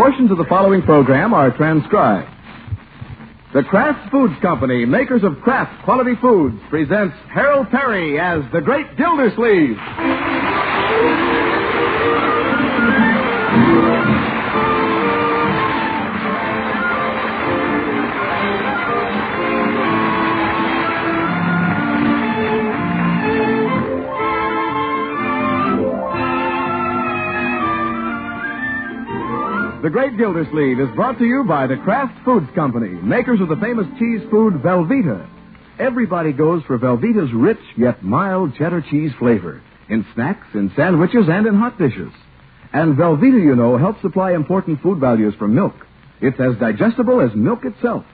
portions of the following program are transcribed. The Kraft Foods Company, makers of Kraft Quality Foods, presents Harold Perry as the Great Gildersleeve. The Great Gildersleeve is brought to you by the Kraft Foods Company, makers of the famous cheese food Velveeta. Everybody goes for Velveeta's rich yet mild cheddar cheese flavor in snacks, in sandwiches, and in hot dishes. And Velveeta, you know, helps supply important food values from milk. It's as digestible as milk itself.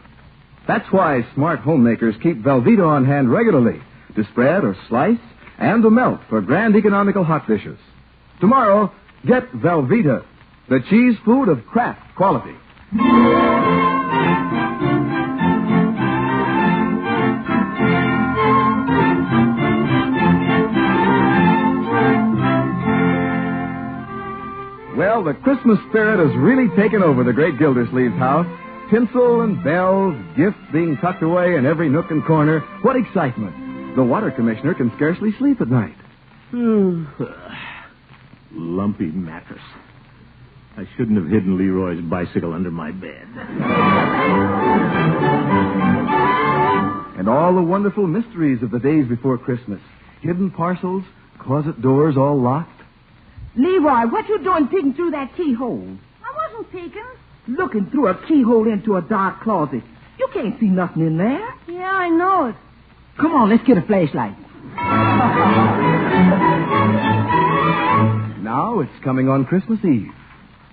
That's why smart homemakers keep Velveeta on hand regularly to spread or slice and to melt for grand economical hot dishes. Tomorrow, get Velveeta, the cheese food of Kraft quality. Well, the Christmas spirit has really taken over the Great Gildersleeve's house. Tinsel and bells, gifts being tucked away in every nook and corner. What excitement. The water commissioner can scarcely sleep at night. Lumpy mattress. I shouldn't have hidden Leroy's bicycle under my bed. And all the wonderful mysteries of the days before Christmas. Hidden parcels, closet doors all locked. Leroy, what you doing peeking through that keyhole? I wasn't peeking. Looking through a keyhole into a dark closet. You can't see nothing in there. Yeah, I know it. Come on, let's get a flashlight. Now it's coming on Christmas Eve.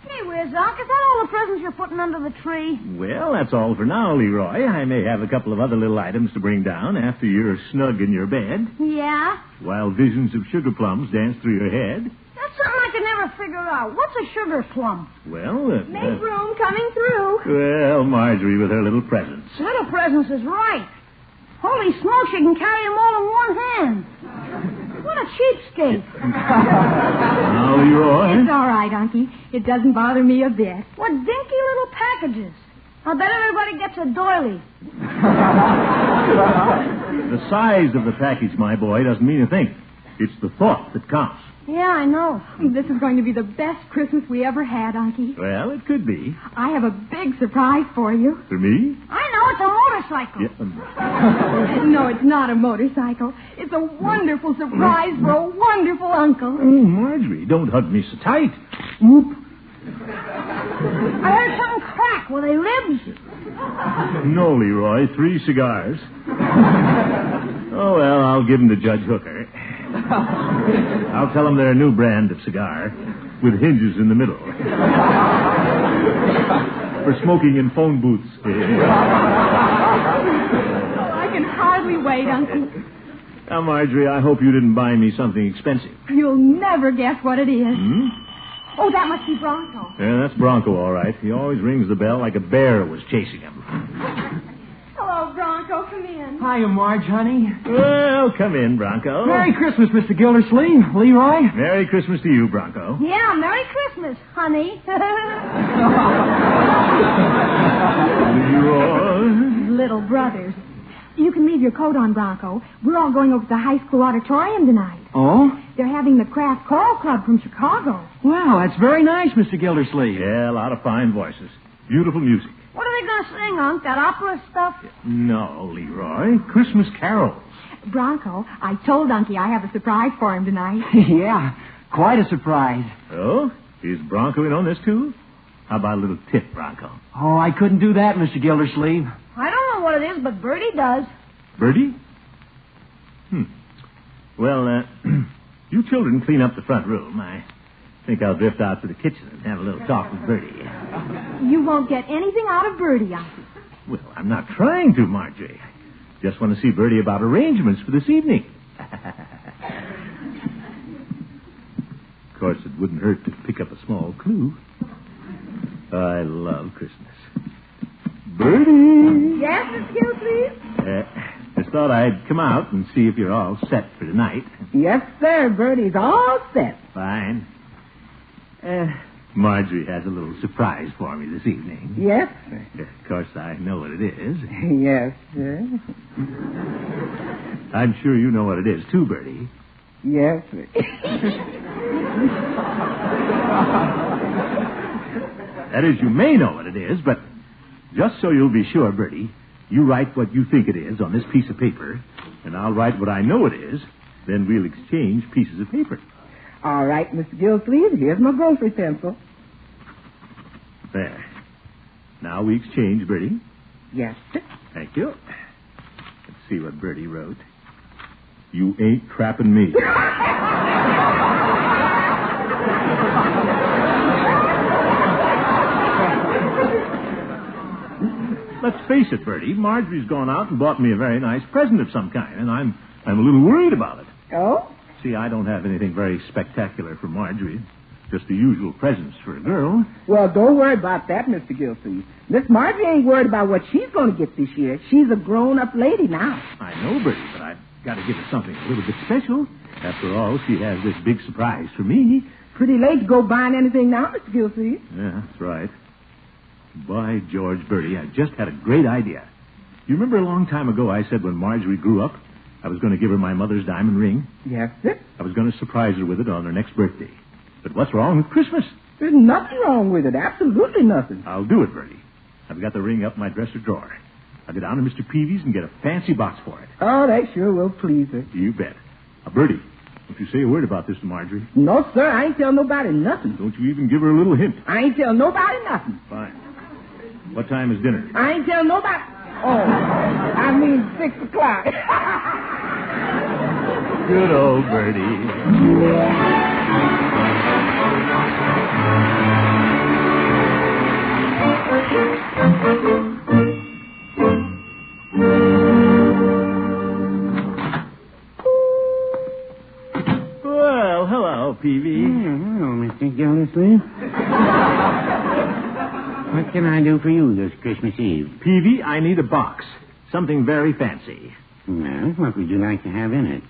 Hey, where's Unc? Is that all the presents you're putting under the tree? Well, that's all for now, Leroy. I may have a couple of other little items to bring down after you're snug in your bed. Yeah? While visions of sugar plums dance through your head. That's something I can never figure out. What's a sugar plum? Well, Make room coming through. Well, Marjorie with her little presents. Little presents is right. Holy smokes, you can carry them all in one hand. What a cheapskate. Now, Leroy. It's all right, Unky. It doesn't bother me a bit. What dinky little packages. I bet everybody gets a doily. The size of the package, my boy, doesn't mean a thing. It's the thought that counts. Yeah, I know. This is going to be the best Christmas we ever had, Unky. Well, it could be. I have a big surprise for you. For me? I know, it's a motorcycle. Yeah. No, it's not a motorcycle. It's a wonderful surprise for a wonderful uncle. Oh, Marjorie, don't hug me so tight. Oop. I heard something crack. Were they libs? No, Leroy, 3 cigars. Oh, well, I'll give them to Judge Hooker. I'll tell him they're a new brand of cigar with hinges in the middle. For smoking in phone booths. Oh, I can hardly wait, Unky. Now, Marjorie, I hope you didn't buy me something expensive. You'll never guess what it is. Hmm? Oh, that must be Bronco. Yeah, that's Bronco, all right. He always rings the bell like a bear was chasing him. Hello, Bronco. Come in. Hiya, Marge, honey. Well, come in, Bronco. Merry Christmas, Mr. Gildersleeve. Leroy? Merry Christmas to you, Bronco. Yeah, Merry Christmas, honey. Leroy. Little brothers. You can leave your coat on, Bronco. We're all going over to the high school auditorium tonight. Oh? They're having the Kraft Choral Club from Chicago. Wow, that's very nice, Mr. Gildersleeve. Yeah, a lot of fine voices. Beautiful music. What are they going to sing, Unc? That opera stuff? No, Leroy. Christmas carols. Bronco, I told Unky I have a surprise for him tonight. Yeah, quite a surprise. Oh? Is Bronco in on this, too? How about a little tip, Bronco? Oh, I couldn't do that, Mr. Gildersleeve. I don't know what it is, but Bertie does. Bertie? Well, you children clean up the front room. I think I'll drift out to the kitchen and have a little talk with Bertie. You won't get anything out of Bertie, Unky. Well, I'm not trying to, Marjorie. Just want to see Bertie about arrangements for this evening. Of course, it wouldn't hurt to pick up a small clue. I love Christmas. Bertie! Yes, Miss Gildersleeve? Just thought I'd come out and see if you're all set for tonight. Yes, sir. Bertie's all set. Fine. Marjorie has a little surprise for me this evening. Yes, Of course, I know what it is. yes, sir. I'm sure you know what it is, too, Bertie. Yes, sir. That is, you may know what it is, but just so you'll be sure, Bertie, you write what you think it is on this piece of paper, and I'll write what I know it is. Then we'll exchange pieces of paper. All right, Mr. Gildersleeve, here's my grocery pencil. There. Now we exchange, Bertie. Yes, sir. Thank you. Let's see what Bertie wrote. You ain't trapping me. Let's face it, Bertie. Marjorie's gone out and bought me a very nice present of some kind, and I'm a little worried about it. Oh? See, I don't have anything very spectacular for Marjorie. Just the usual presents for a girl. Well, don't worry about that, Mr. Gildersleeve. Miss Marjorie ain't worried about what she's going to get this year. She's a grown-up lady now. I know, Bertie, but I've got to give her something a little bit special. After all, she has this big surprise for me. Pretty late to go buying anything now, Mr. Gildersleeve. Yeah, that's right. By George, Bertie, I just had a great idea. You remember a long time ago I said when Marjorie grew up, I was going to give her my mother's diamond ring? Yes, sir. I was going to surprise her with it on her next birthday. But what's wrong with Christmas? There's nothing wrong with it. Absolutely nothing. I'll do it, Bertie. I've got the ring up in my dresser drawer. I'll go down to Mr. Peavy's and get a fancy box for it. Oh, that sure will please her. You bet. Now, Bertie, don't you say a word about this to Marjorie. No, sir. I ain't tell nobody nothing. Don't you even give her a little hint. I ain't tell nobody nothing. Fine. What time is dinner? I ain't tell nobody. Oh, I mean 6 o'clock. Good old Bertie. Well, hello, Peavy. Hello, Mr. Gildersleeve. What can I do for you this Christmas Eve? Peavy, I need a box. Something very fancy. Well, what would you like to have in it?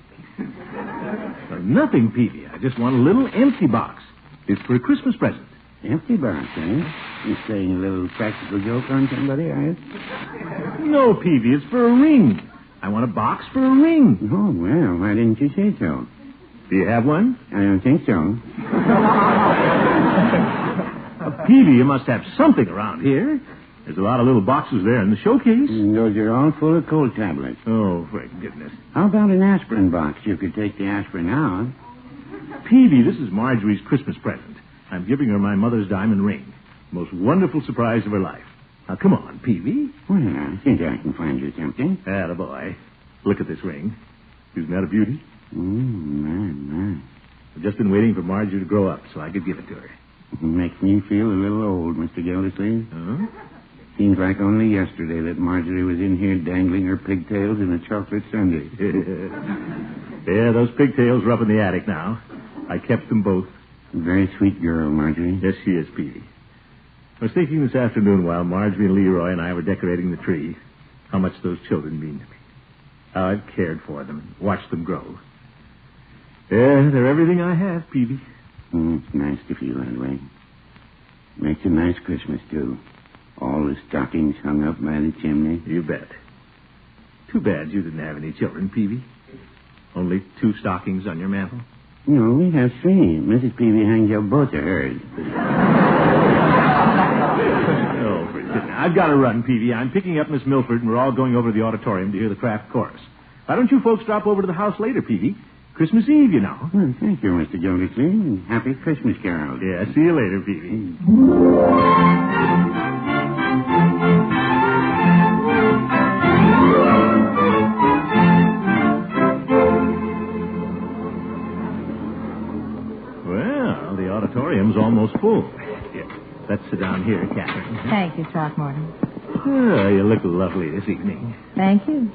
Nothing, Peavy. I just want a little empty box. It's for a Christmas present. Empty box, eh? You playing a little practical joke on somebody, are you? No, Peavy, it's for a ring. I want a box for a ring. Oh, well, why didn't you say so? Do you have one? I don't think so. Peavy, you must have something around here. There's a lot of little boxes there in the showcase. Those are all full of cold tablets. Oh, for goodness. How about an aspirin box? You could take the aspirin out. Peavy, this is Marjorie's Christmas present. I'm giving her my mother's diamond ring. Most wonderful surprise of her life. Now, come on, Peavy. Well, I think I can find you something. Attaboy. Look at this ring. Isn't that a beauty? My. I've just been waiting for Marjorie to grow up so I could give it to her. It makes me feel a little old, Mr. Gildersleeve. Huh? Seems like only yesterday that Marjorie was in here dangling her pigtails in a chocolate sundae. Yeah, those pigtails are up in the attic now. I kept them both. Very sweet girl, Marjorie. Yes, she is, Peavy. I was thinking this afternoon while Marjorie and Leroy and I were decorating the tree how much those children mean to me. How I've cared for them and watched them grow. Yeah, they're everything I have, Peavy. It's nice to feel that way. Makes a nice Christmas, too. All the stockings hung up by the chimney. You bet. Too bad you didn't have any children, Peavy. Only 2 stockings on your mantel. No, we have 3. Mrs. Peavy hangs up both of hers. Oh, for goodness. I've got to run, Peavy. I'm picking up Miss Milford, and we're all going over to the auditorium to hear the craft chorus. Why don't you folks drop over to the house later, Peavy? Christmas Eve, you know. Well, thank you, Mr. Gildersleeve, and happy Christmas, Carol. Yeah, see you later, Peavy. Well, the auditorium's almost full. Here, let's sit down here, Catherine. Thank you, Throckmorton. Oh, you look lovely this evening. Thank you.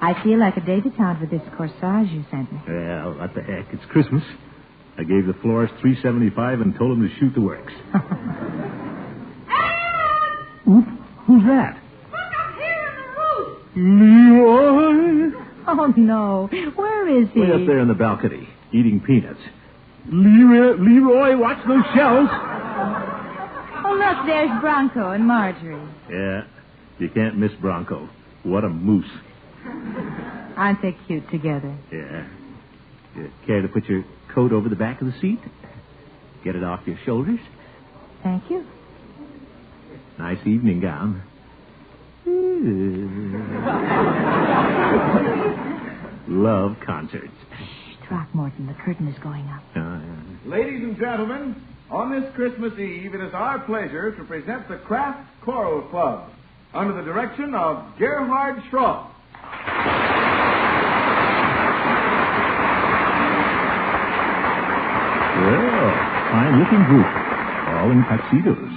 I feel like a debutante with this corsage you sent me. Well, what the heck? It's Christmas. I gave the florist $3.75 and told him to shoot the works. Who's that? Look up here in the roof. Leroy! Oh, no. Where is he? Way up there in the balcony, eating peanuts. Leroy, watch those shells. look, there's Bronco and Marjorie. Yeah, you can't miss Bronco. What a moose. Aren't they cute together? Yeah. You care to put your coat over the back of the seat? Get it off your shoulders? Thank you. Nice evening gown. Love concerts. Shh, Throckmorton, the curtain is going up. Ladies and gentlemen, on this Christmas Eve, it is our pleasure to present the Kraft Choral Club under the direction of Gerhard Schroff. Well, fine-looking group, all in tuxedos.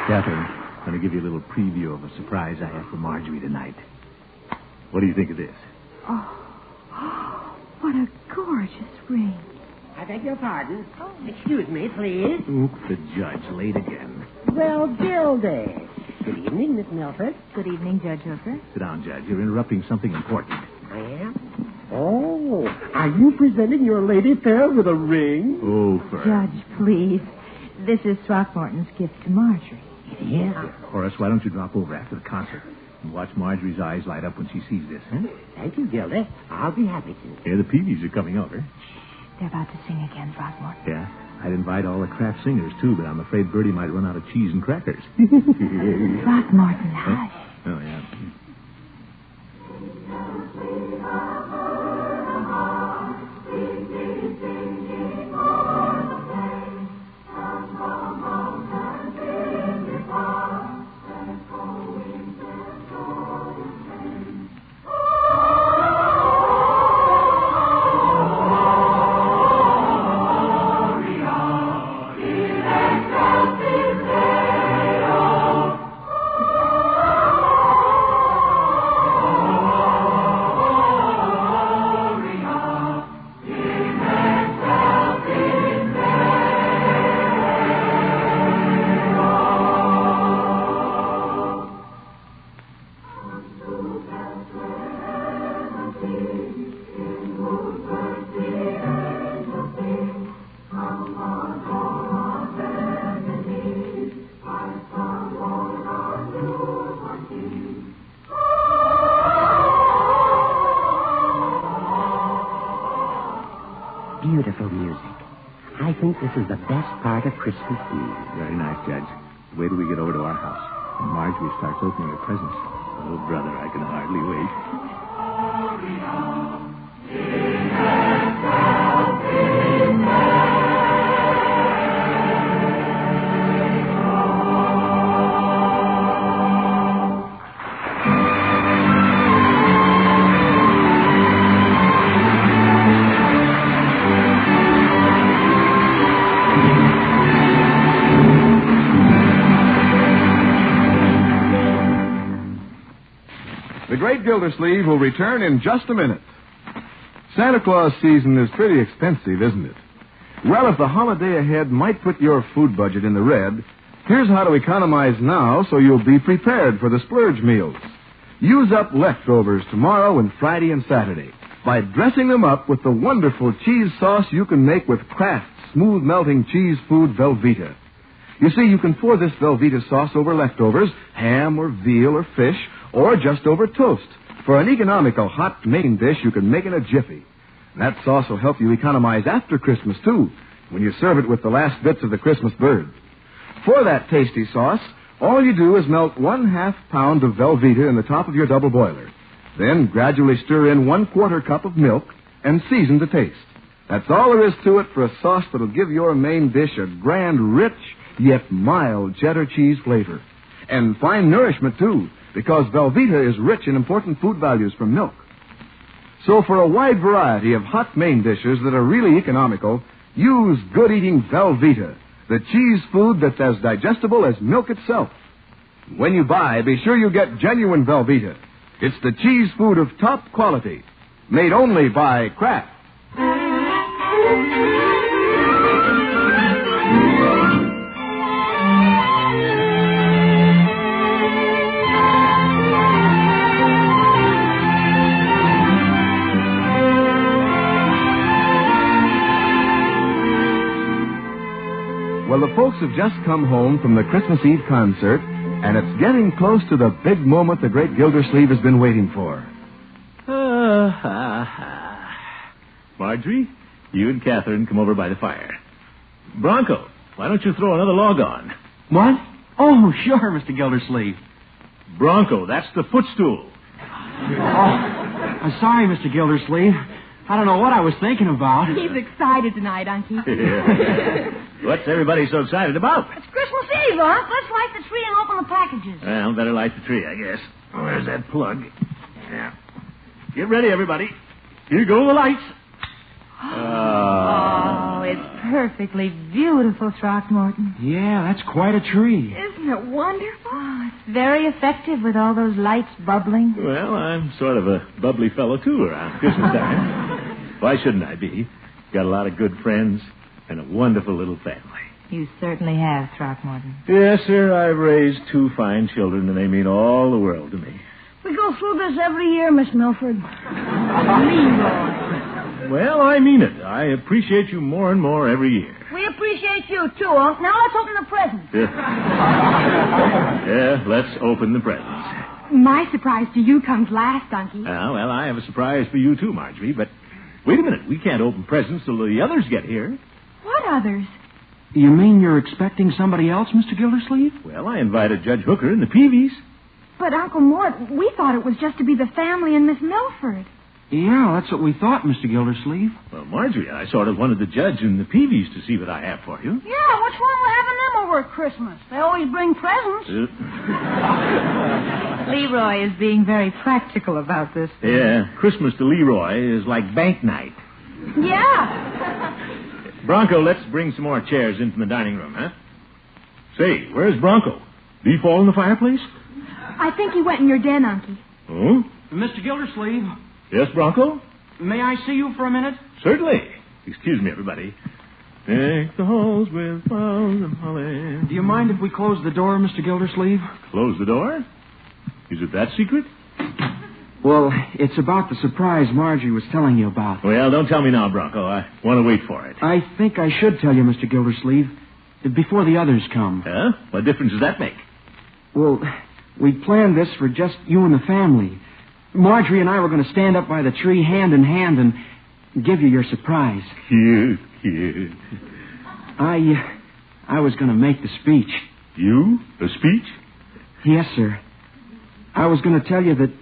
Catherine, I'm going to give you a little preview of a surprise I have for Marjorie tonight. What do you think of this? Oh, what a gorgeous ring. I beg your pardon. Oh. Excuse me, please. Oop, the judge, late again. Well, Gildy. Good evening, Miss Milford. Good evening, Judge Hooker. Sit down, Judge. You're interrupting something important. I am? Oh, are you presenting your lady fair with a ring? Oh, Judge, please. This is Throckmorton's gift to Marjorie. Yeah. Horace, why don't you drop over after the concert and watch Marjorie's eyes light up when she sees this, huh? Thank you, Gildy. I'll be happy to. Yeah, the Peavies are coming over. They're about to sing again, Throckmorton. Yeah, I'd invite all the Kraft singers, too, but I'm afraid Bertie might run out of cheese and crackers. Throckmorton, hush. Oh, yeah. Beautiful music. I think this is the best part of Christmas Eve. Very nice, Judge. Wait till we get over to our house and Marjorie starts opening her presents. Oh, brother, I can hardly wait. The great Gildersleeve will return in just a minute. Santa Claus season is pretty expensive, isn't it? Well, if the holiday ahead might put your food budget in the red, here's how to economize now so you'll be prepared for the splurge meals. Use up leftovers tomorrow and Friday and Saturday by dressing them up with the wonderful cheese sauce you can make with Kraft's smooth-melting cheese food Velveeta. You see, you can pour this Velveeta sauce over leftovers, ham or veal or fish, or just over toast for an economical hot main dish you can make in a jiffy. That sauce will help you economize after Christmas, too, when you serve it with the last bits of the Christmas bird. For that tasty sauce, all you do is melt 1/2 pound of Velveeta in the top of your double boiler. Then gradually stir in 1/4 cup of milk and season to taste. That's all there is to it for a sauce that'll give your main dish a grand, rich, yet mild cheddar cheese flavor. And fine nourishment, too, because Velveeta is rich in important food values from milk. So for a wide variety of hot main dishes that are really economical, use good-eating Velveeta, the cheese food that's as digestible as milk itself. When you buy, be sure you get genuine Velveeta. It's the cheese food of top quality, made only by Kraft. Well, the folks have just come home from the Christmas Eve concert, and it's getting close to the big moment the great Gildersleeve has been waiting for. Marjorie, you and Catherine come over by the fire. Bronco, why don't you throw another log on? What? Oh, sure, Mr. Gildersleeve. Bronco, that's the footstool. I'm sorry, Mr. Gildersleeve. I don't know what I was thinking about. He's excited tonight, Unky. What's everybody so excited about? It's Christmas Eve, Unc. Let's light the tree and open the packages. Well, better light the tree, I guess. Where's that plug? Yeah. Get ready, everybody. Here go the lights. Oh, it's perfectly beautiful, Throckmorton. Yeah, that's quite a tree. Isn't it wonderful? Oh, it's very effective with all those lights bubbling. Well, I'm sort of a bubbly fellow, too, around Christmas time. Why shouldn't I be? Got a lot of good friends and a wonderful little family. You certainly have, Throckmorton. Yes, sir, I've raised 2 fine children, and they mean all the world to me. We go through this every year, Miss Milford. Leroy. Well, I mean it. I appreciate you more and more every year. We appreciate you, too, Unc. Now let's open the presents. Yeah, let's open the presents. My surprise to you comes last, Unky. Well, I have a surprise for you, too, Marjorie, but wait a minute. We can't open presents till the others get here. What others? You mean you're expecting somebody else, Mr. Gildersleeve? Well, I invited Judge Hooker and the Peavies. But, Uncle Mort, we thought it was just to be the family and Miss Milford. Yeah, that's what we thought, Mr. Gildersleeve. Well, Marjorie, I sort of wanted the Judge and the Peavies to see what I have for you. Yeah, what's wrong with having them over at Christmas? They always bring presents. Leroy is being very practical about this. Yeah, Christmas to Leroy is like bank night. Yeah. Bronco, let's bring some more chairs in from the dining room, huh? Say, where's Bronco? Did he fall in the fireplace? I think he went in your den, Unky. Oh? Mr. Gildersleeve, Yes, Bronco? may I see you for a minute? Certainly. Excuse me, everybody. Deck the halls with flowers and holly. Do you mind if we close the door, Mr. Gildersleeve? Close the door? Is it that secret? Well, it's about the surprise Marjorie was telling you about. Well, don't tell me now, Bronco. I want to wait for it. I think I should tell you, Mr. Gildersleeve, before the others come. Huh? What difference does that make? Well, we planned this for just you and the family. Marjorie and I were going to stand up by the tree hand in hand and give you your surprise. Cute. I was going to make the speech. You? A speech? Yes, sir. I was going to tell you that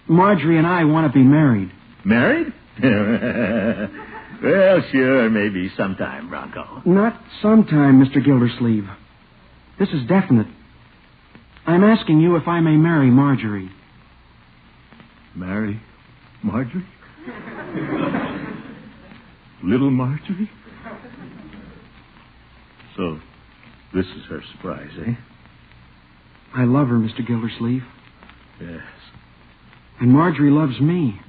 Marjorie and I want to be married. Married? Well, sure, maybe sometime, Bronco. Not sometime, Mr. Gildersleeve. This is definite. I'm asking you if I may marry Marjorie. Marry Marjorie? Little Marjorie? So, this is her surprise, eh? I love her, Mr. Gildersleeve. Yes. And Marjorie loves me.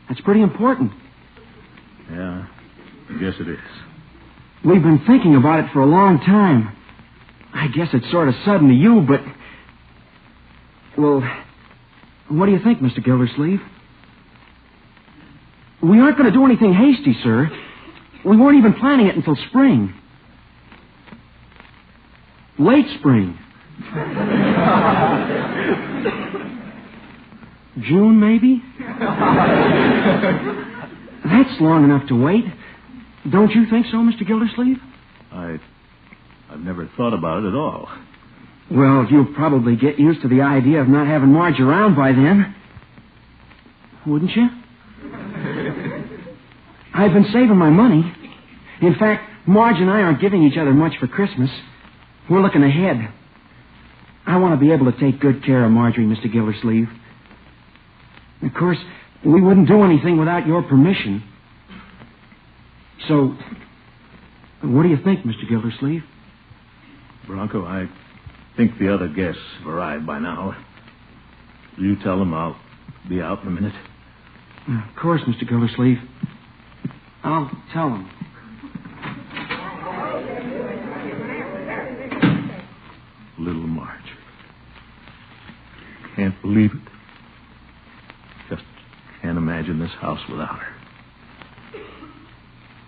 That's pretty important. Yeah, I guess it is. We've been thinking about it for a long time. I guess it's sort of sudden to you, but... Well, what do you think, Mr. Gildersleeve? We aren't going to do anything hasty, sir. We weren't even planning it until spring. Late spring. June, maybe? That's long enough to wait. Don't you think so, Mr. Gildersleeve? I've never thought about it at all. Well, you'll probably get used to the idea of not having Marge around by then. Wouldn't you? I've been saving my money. In fact, Marge and I aren't giving each other much for Christmas. We're looking ahead. I want to be able to take good care of Marjorie, Mr. Gildersleeve. Of course, we wouldn't do anything without your permission. So, what do you think, Mr. Gildersleeve? Bronco, I think the other guests have arrived by now. You tell them I'll be out in a minute. Of course, Mr. Gildersleeve. I'll tell them. Little Marge. Can't believe it. Just can't imagine this house without her.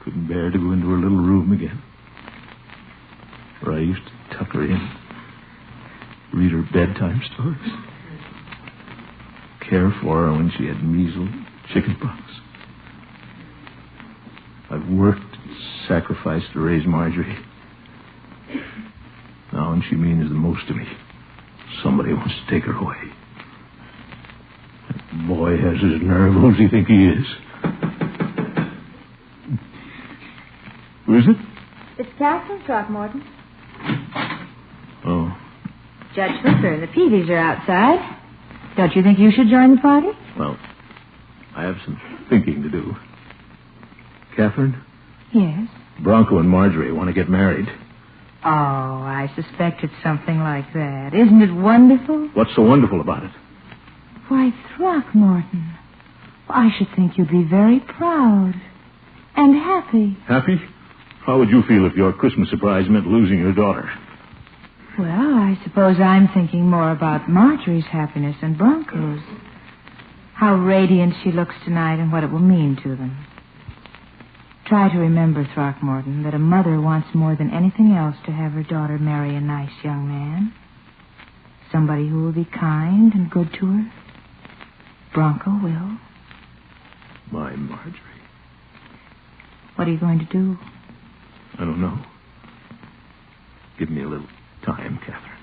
Couldn't bear to go into her little room again, where I used to tuck her in, read her bedtime stories, care for her when she had measles, chickenpox. I've worked and sacrificed to raise Marjorie. Now when she means the most to me, somebody wants to take her away. That boy has his nerve. Who does he think he is? Who is it? It's Catherine Throckmorton. Oh. Judge Hooker and the Peavies are outside. Don't you think you should join the party? Well, I have some thinking to do. Catherine? Yes. Bronco and Marjorie want to get married. Oh, I suspect it's something like that. Isn't it wonderful? What's so wonderful about it? Why, Throckmorton, I should think you'd be very proud and happy. Happy? How would you feel if your Christmas surprise meant losing your daughter? Well, I suppose I'm thinking more about Marjorie's happiness than Bronco's. How radiant she looks tonight and what it will mean to them. Try to remember, Throckmorton, that a mother wants more than anything else to have her daughter marry a nice young man. Somebody who will be kind and good to her. Bronco will. My Marjorie. What are you going to do? I don't know. Give me a little time, Catherine.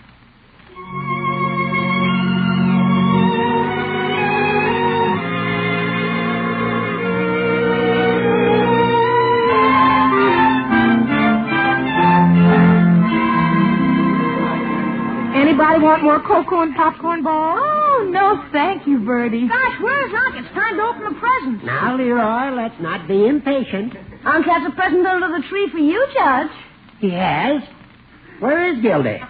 Anybody want more cocoa and popcorn balls? Oh, no, thank you, Bertie. Gosh, where's Unc? It's time to open the presents. Now, Leroy, let's not be impatient. Unc has a present under the tree for you, Judge. He has? Where is Gildy? Of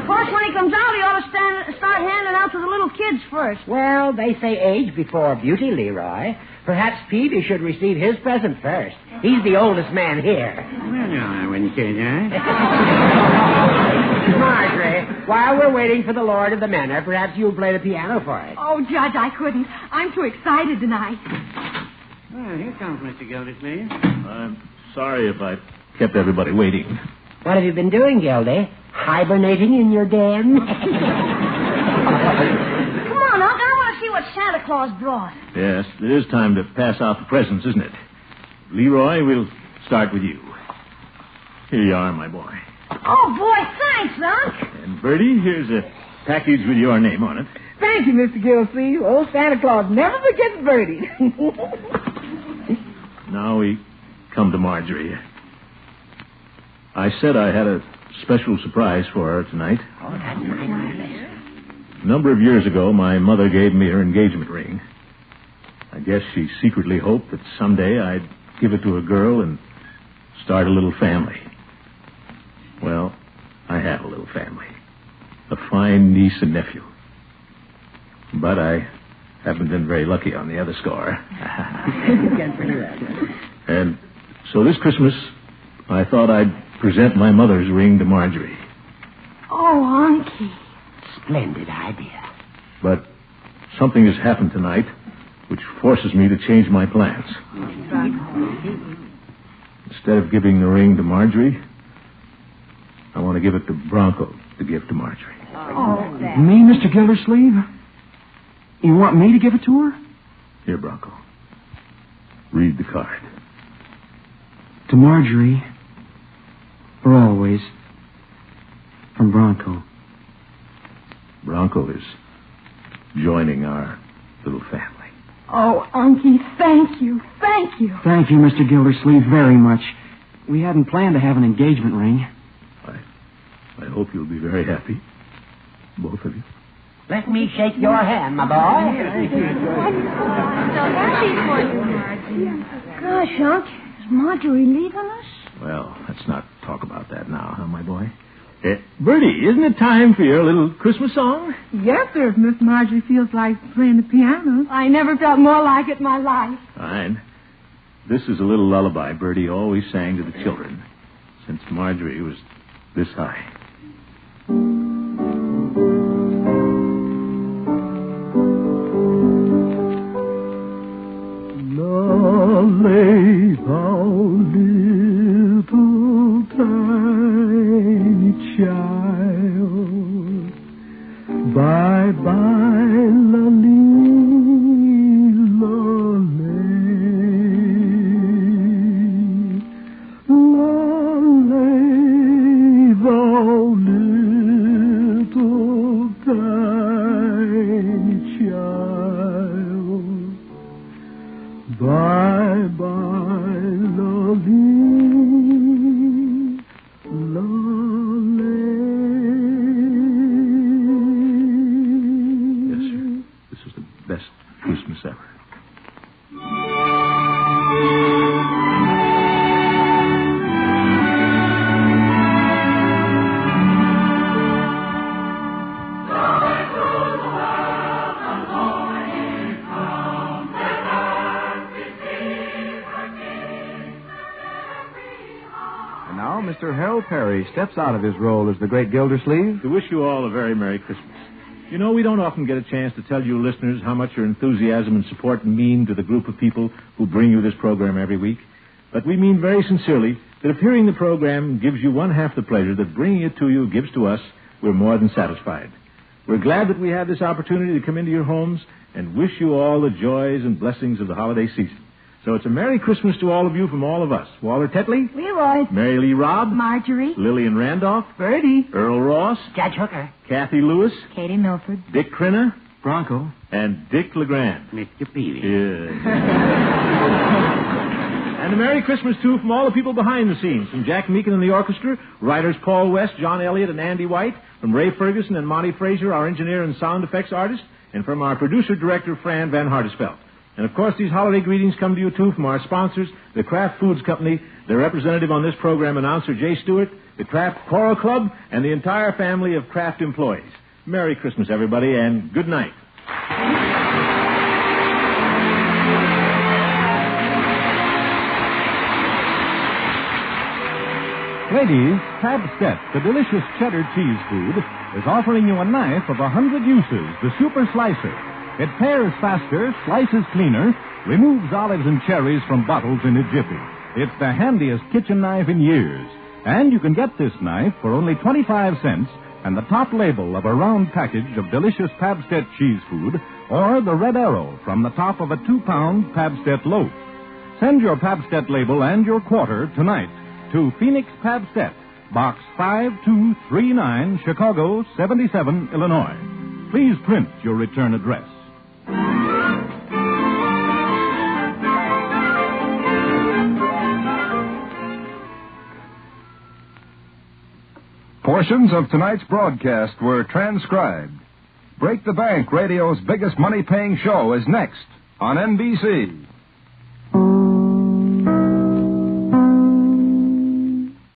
course, when he comes out, he ought to start handing out to the little kids first. Well, they say age before beauty, Leroy. Perhaps Peavy should receive his present first. He's the oldest man here. Well, no, I wouldn't say that. Marjorie, while we're waiting for the Lord of the Manor, perhaps you'll play the piano for us. Oh, Judge, I couldn't. I'm too excited tonight. Well, here comes Mr. Gildersleeve. I'm sorry if I kept everybody waiting. What have you been doing, Gildy? Hibernating in your den? Come on, Unc. I want to see what Santa Claus brought. Yes, it is time to pass out the presents, isn't it? Leroy, we'll start with you. Here you are, my boy. Oh, boy, thanks, Unc. And Bertie, here's a package with your name on it. Thank you, Mr. Gildersleeve. Old Santa Claus never forgets Bertie. Now we come to Marjorie. I said I had a special surprise for her tonight. Oh, that's nice. A number of years ago, my mother gave me her engagement ring. I guess she secretly hoped that someday I'd give it to a girl and start a little family. Well, I have a little family. A fine niece and nephew. But I Haven't been very lucky on the other score. And so this Christmas, I thought I'd present my mother's ring to Marjorie. Oh, Unky. Splendid idea. But something has happened tonight which forces me to change my plans. Instead of giving the ring to Marjorie, I want to give it to Bronco to give to Marjorie. Me, Mr. Gildersleeve? You want me to give it to her? Here, Bronco. Read the card. To Marjorie. For always. From Bronco. Bronco is joining our little family. Oh, Unky, thank you. Thank you. Thank you, Mr. Gildersleeve, very much. We hadn't planned to have an engagement ring. I hope you'll be very happy. Both of you. Let me shake your hand, my boy. So happy for you, Margie. Gosh, Unc, is Marjorie leaving us? Well, let's not talk about that now, huh, my boy? Bertie, isn't it time for your little Christmas song? Yes, sir, if Miss Marjorie feels like playing the piano. I never felt more like it in my life. Fine. This is a little lullaby Bertie always sang to the children since Marjorie was this high. Lay down, little tiny child. Bye-bye, lolly, lolly. Lolly, thou little tiny child. Bye-bye, lolly, lolly. Yes, sir. This is the best Christmas ever. Now, Mr. Harold Perry steps out of his role as the great Gildersleeve. To wish you all a very Merry Christmas. You know, we don't often get a chance to tell you listeners how much your enthusiasm and support mean to the group of people who bring you this program every week. But we mean very sincerely that if hearing the program gives you one half the pleasure that bringing it to you gives to us, we're more than satisfied. We're glad that we have this opportunity to come into your homes and wish you all the joys and blessings of the holiday season. So it's a Merry Christmas to all of you from all of us. Walter Tetley, Leroy. Mary Lee Robb, Marjorie. Lillian Randolph, Bertie. Earl Ross, Judge Hooker. Kathy Lewis, Katie Milford. Dick Crinner, Bronco. and Dick LeGrand. Mr. Peavy. And a Merry Christmas, too, from all the people behind the scenes. From Jack Meakin and the orchestra, writers Paul West, John Elliott, and Andy White. From Ray Ferguson and Monty Frazier, our engineer and sound effects artist. And from our producer-director, Fran Van Hartesveld. And, of course, these holiday greetings come to you, too, from our sponsors, the Kraft Foods Company, their representative on this program, announcer Jay Stewart, the Kraft Choral Club, and the entire family of Kraft employees. Merry Christmas, everybody, and good night. Ladies, Pabstet, the delicious cheddar cheese food, is offering you a knife of 100 uses, the Super Slicer. It pares faster, slices cleaner, removes olives and cherries from bottles in a jiffy. It's the handiest kitchen knife in years. And you can get this knife for only 25 cents and the top label of a round package of delicious Pabstet cheese food or the red arrow from the top of a 2-pound Pabstet loaf. Send your Pabstet label and your quarter tonight to Phoenix Pabstet, Box 5239, Chicago 77, Illinois. Please print your return address. Portions of tonight's broadcast were transcribed. Break the Bank, radio's biggest money-paying show, is next on NBC.